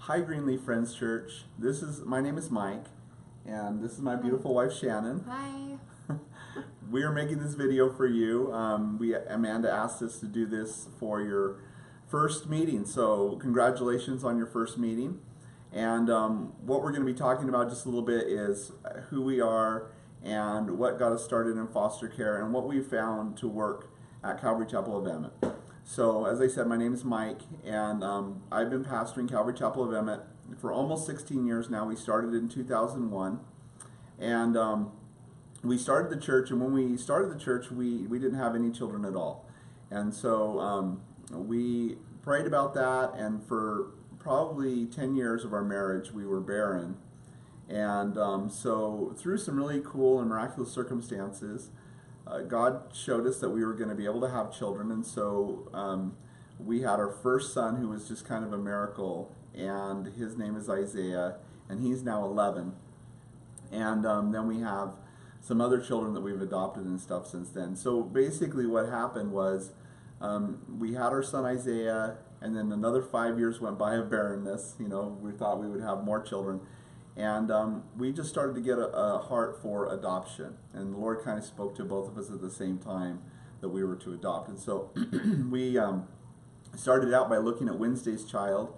Hi, Greenleaf Friends Church. My name is Mike, and this is my beautiful wife Shannon. Hi. We are making this video for you. Amanda asked us to do this for your first meeting, so congratulations on your first meeting. And what we're going to be talking about just a little bit is who we are and what got us started in foster care and what we found to work at Calvary Chapel of Emmett. So, as I said, my name is Mike, and I've been pastoring Calvary Chapel of Emmett for almost 16 years now. We started in 2001, and we started the church, and when we started the church, we didn't have any children at all. And so we prayed about that, and for probably 10 years of our marriage, we were barren. And so through some really cool and miraculous circumstances, God showed us that we were going to be able to have children, and so we had our first son, who was just kind of a miracle, and his name is Isaiah, and he's now 11. And then we have some other children that we've adopted and stuff since then. So basically what happened was we had our son Isaiah, and then another 5 years went by of barrenness. You know, we thought we would have more children. And we just started to get a heart for adoption. And the Lord kind of spoke to both of us at the same time that we were to adopt. And so we started out by looking at Wednesday's Child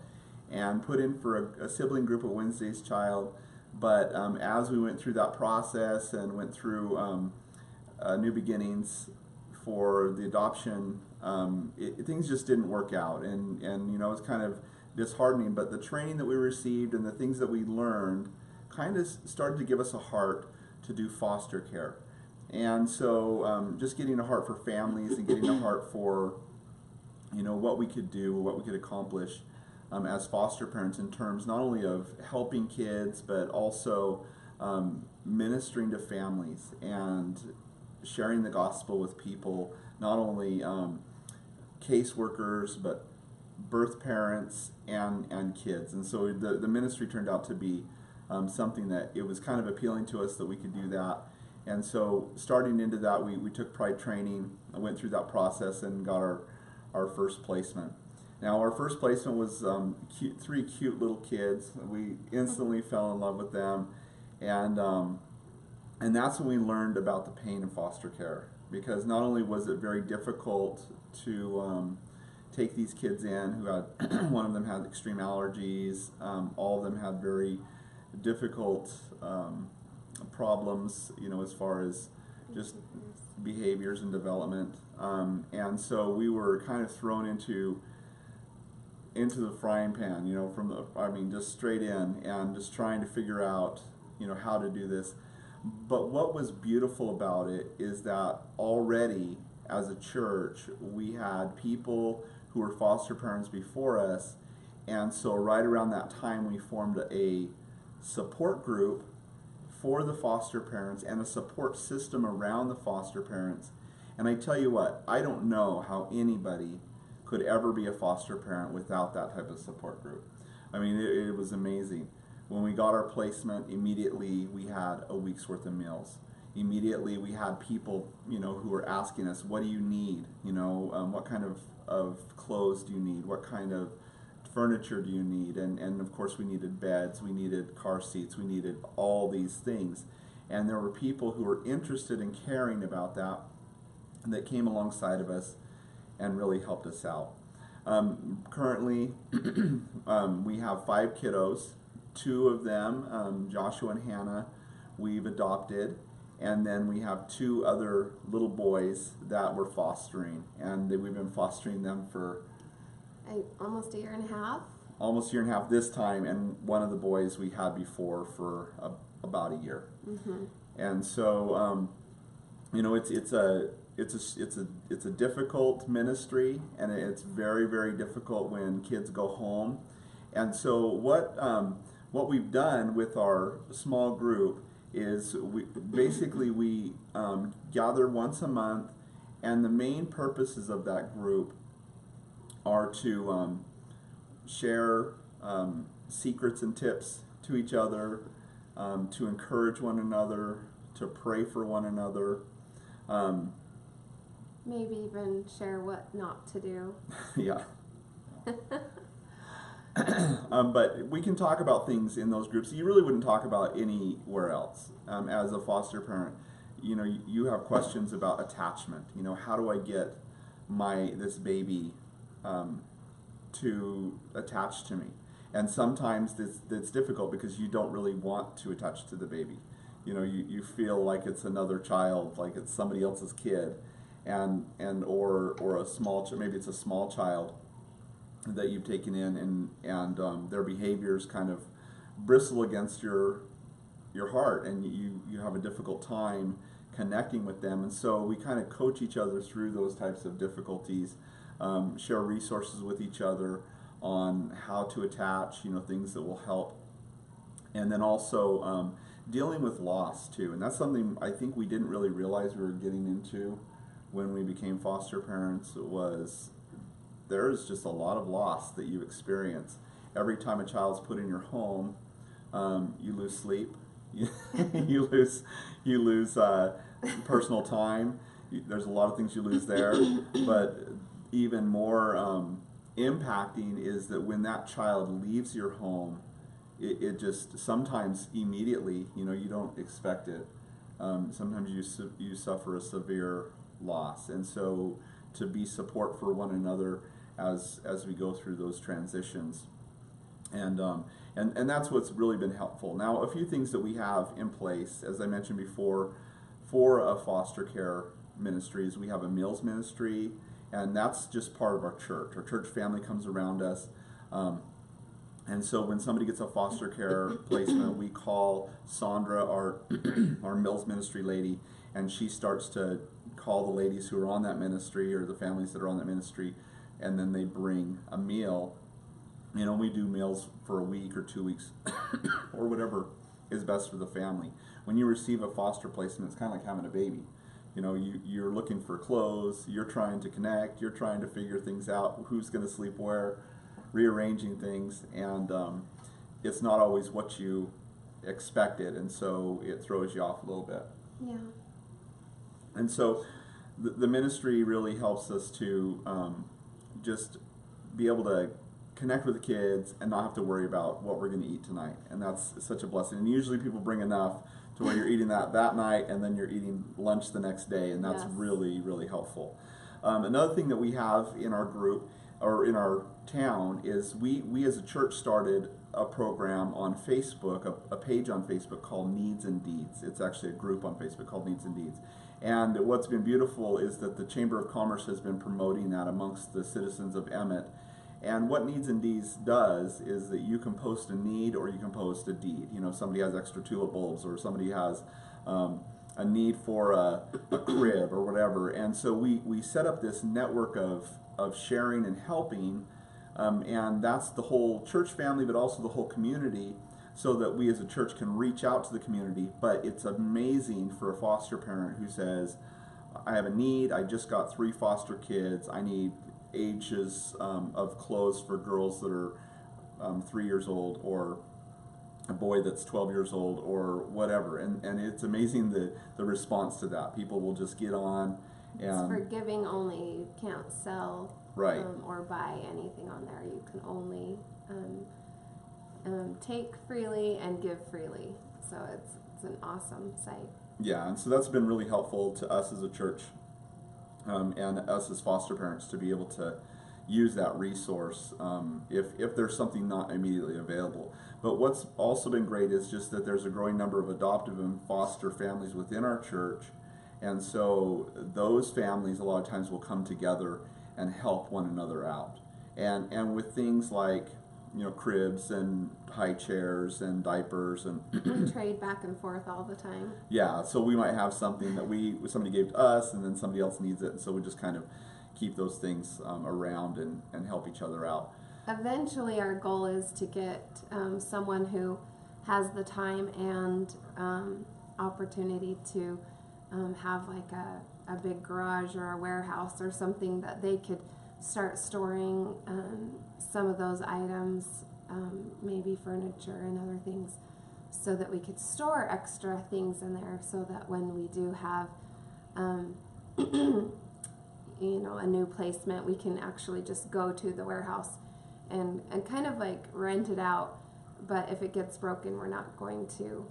and put in for a sibling group at Wednesday's Child. But as we went through that process and went through New Beginnings for the adoption, things just didn't work out. And you know, it's kind of disheartening, but the training that we received and the things that we learned kind of started to give us a heart to do foster care. And so just getting a heart for families and getting a heart for, you know, what we could do, what we could accomplish as foster parents in terms not only of helping kids, but also ministering to families and sharing the gospel with people, not only caseworkers, but birth parents and kids. And so the ministry turned out to be something that it was kind of appealing to us that we could do that. And so starting into that, we took Pride training, went through that process, and got our first placement. Now our first placement was three cute little kids. We instantly fell in love with them, and that's when we learned about the pain of foster care, because not only was it very difficult to take these kids in who had one of them had extreme allergies, all of them had very difficult problems, you know, as far as just behaviors and development, and so we were kind of thrown into the frying pan, you know, just straight in and just trying to figure out, you know, how to do this. But what was beautiful about it is that already as a church we had people who were foster parents before us, and so right around that time we formed a support group for the foster parents and a support system around the foster parents. And I tell you what, I don't know how anybody could ever be a foster parent without that type of support group. I mean, it was amazing. When we got our placement, immediately we had a week's worth of meals. Immediately we had people, you know, who were asking us, what do you need? You know, what kind of clothes do you need? What kind of furniture do you need? And of course we needed beds, we needed car seats, we needed all these things. And there were people who were interested in caring about that came alongside of us and really helped us out. Currently we have 5 kiddos. 2 of them, Joshua and Hannah, we've adopted. And then we have 2 other little boys that we're fostering, and we've been fostering them for almost a year and a half. Almost a year and a half this time, and one of the boys we had before for about a year. Mm-hmm. And so, you know, it's a difficult ministry, and it's very, very difficult when kids go home. And so what we've done with our small group is we gather once a month, and the main purposes of that group are to share secrets and tips to each other, to encourage one another, to pray for one another. Maybe even share what not to do. Yeah. But we can talk about things in those groups you really wouldn't talk about anywhere else. As a foster parent, you have questions about attachment. How do I get this baby to attach to me? And sometimes it's difficult because you don't really want to attach to the baby. You feel like it's another child, like it's somebody else's kid, or a small maybe it's a small child that you've taken in, and their behaviors kind of bristle against your heart, and you have a difficult time connecting with them. And so we kind of coach each other through those types of difficulties, share resources with each other on how to attach, things that will help. And then also dealing with loss too. And that's something I think we didn't really realize we were getting into when we became foster parents. There's just a lot of loss that you experience. Every time a child's put in your home, you lose sleep, you lose personal time. There's a lot of things you lose there, but even more impacting is that when that child leaves your home, it just sometimes immediately, you don't expect it. Sometimes you suffer a severe loss, and so to be support for one another as we go through those transitions, and that's what's really been helpful. Now, a few things that we have in place, as I mentioned before, for a foster care ministry is we have a meals ministry, and that's just part of our church. Our church family comes around us. And so when somebody gets a foster care placement, we call Sandra, our meals ministry lady, and she starts to call the ladies who are on that ministry or the families that are on that ministry, and then they bring a meal. We do meals for a week or 2 weeks or whatever is best for the family. When you receive a foster placement, it's kind of like having a baby. You're looking for clothes, you're trying to connect, you're trying to figure things out, who's going to sleep where, rearranging things, and it's not always what you expected, and so it throws you off a little bit. Yeah. And so the ministry really helps us to just be able to connect with the kids and not have to worry about what we're going to eat tonight, and that's such a blessing. And usually people bring enough to where you're eating that night, and then you're eating lunch the next day, and that's really, really helpful. Another thing that we have in our group, or in our town, is we as a church started a program on Facebook, a page on Facebook called Needs and Deeds. It's actually a group on Facebook called Needs and Deeds. And what's been beautiful is that the Chamber of Commerce has been promoting that amongst the citizens of Emmett. And what Needs and Deeds does is that you can post a need or you can post a deed. Somebody has extra tulip bulbs, or somebody has a need for a crib or whatever. And so we set up this network of sharing and helping, and that's the whole church family, but also the whole community, so that we as a church can reach out to the community. But it's amazing for a foster parent who says, I have a need, I just got 3 foster kids, I need ages of clothes for girls that are 3 years old, or a boy that's 12 years old, or whatever. And it's amazing the response to that. People will just get on. It's for giving only. You can't sell or buy anything on there. You can only take freely and give freely. So it's an awesome site. Yeah, and so that's been really helpful to us as a church, and us as foster parents, to be able to use that resource if there's something not immediately available. But what's also been great is just that there's a growing number of adoptive and foster families within our church, and so those families a lot of times will come together and help one another out, and with things like cribs and high chairs and diapers, and we trade back and forth all the time. Yeah, so we might have something that somebody gave to us, and then somebody else needs it, and so we just kind of keep those things around and help each other out. Eventually our goal is to get someone who has the time and opportunity to have like a big garage or a warehouse or something that they could start storing some of those items, maybe furniture and other things, so that we could store extra things in there, so that when we do have a new placement, we can actually just go to the warehouse and kind of like rent it out. But if it gets broken, we're not going to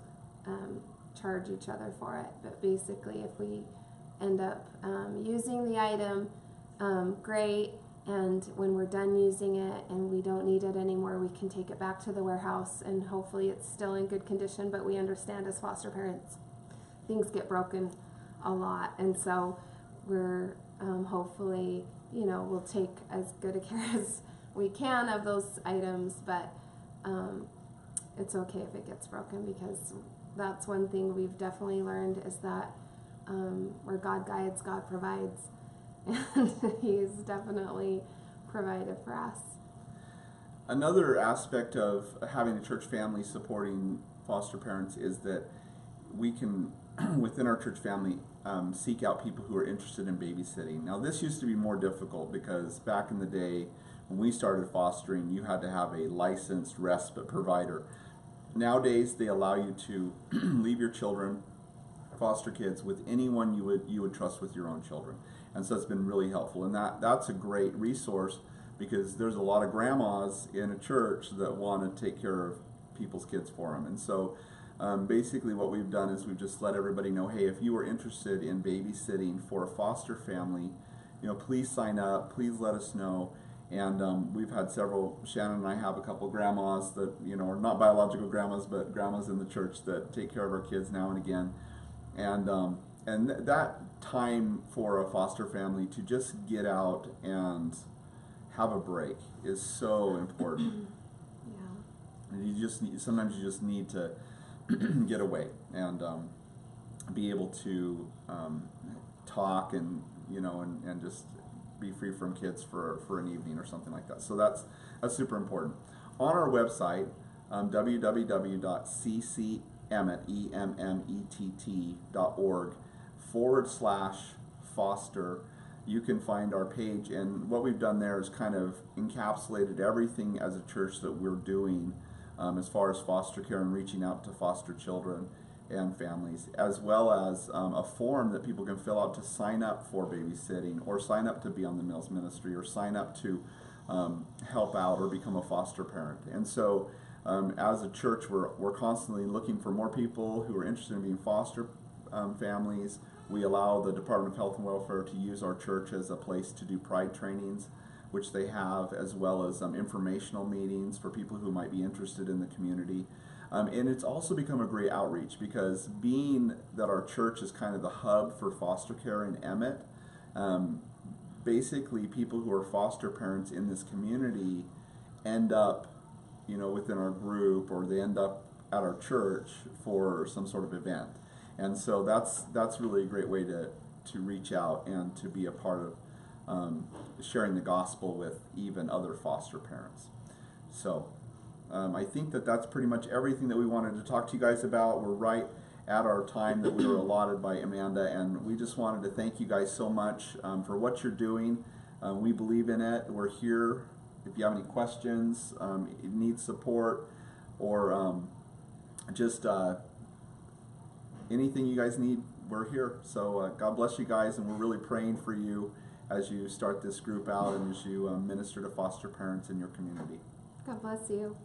charge each other for it. But basically, if we end up using the item, great. And when we're done using it and we don't need it anymore, we can take it back to the warehouse, and hopefully it's still in good condition. But we understand as foster parents, things get broken a lot, and so we're hopefully, we'll take as good a care as we can of those items, but it's okay if it gets broken, because that's one thing we've definitely learned, is that where God guides, God provides. And He's definitely provided for us. Another aspect of having a church family supporting foster parents is that we can, within our church family, seek out people who are interested in babysitting. Now, this used to be more difficult because back in the day when we started fostering, you had to have a licensed respite provider. Nowadays, they allow you to leave your children, foster kids, with anyone you would trust with your own children. And so it's been really helpful, and that's a great resource, because there's a lot of grandmas in a church that want to take care of people's kids for them. And so basically what we've done is we've just let everybody know, hey, if you are interested in babysitting for a foster family, please sign up, please let us know. And we've had several, Shannon and I have a couple grandmas that, are not biological grandmas, but grandmas in the church that take care of our kids now and again. And that time for a foster family to just get out and have a break is so important. Yeah. And sometimes you just need to get away and be able to talk and and just be free from kids for an evening or something like that. So that's super important. On our website, www.ccemmett.org/foster, you can find our page, and what we've done there is kind of encapsulated everything as a church that we're doing as far as foster care and reaching out to foster children and families, as well as a form that people can fill out to sign up for babysitting, or sign up to be on the Meals Ministry, or sign up to help out or become a foster parent. And so as a church, we're constantly looking for more people who are interested in being foster families. We allow the Department of Health and Welfare to use our church as a place to do pride trainings, which they have, as well as informational meetings for people who might be interested in the community. And it's also become a great outreach, because being that our church is kind of the hub for foster care in Emmett, basically people who are foster parents in this community end up within our group, or they end up at our church for some sort of event. And so that's really a great way to reach out and to be a part of sharing the gospel with even other foster parents. So I think that's pretty much everything that we wanted to talk to you guys about. We're right at our time that we were allotted by Amanda, and we just wanted to thank you guys so much for what you're doing. We believe in it. We're here. If you have any questions, need support, or just anything you guys need, we're here. So God bless you guys, and we're really praying for you as you start this group out and as you minister to foster parents in your community. God bless you.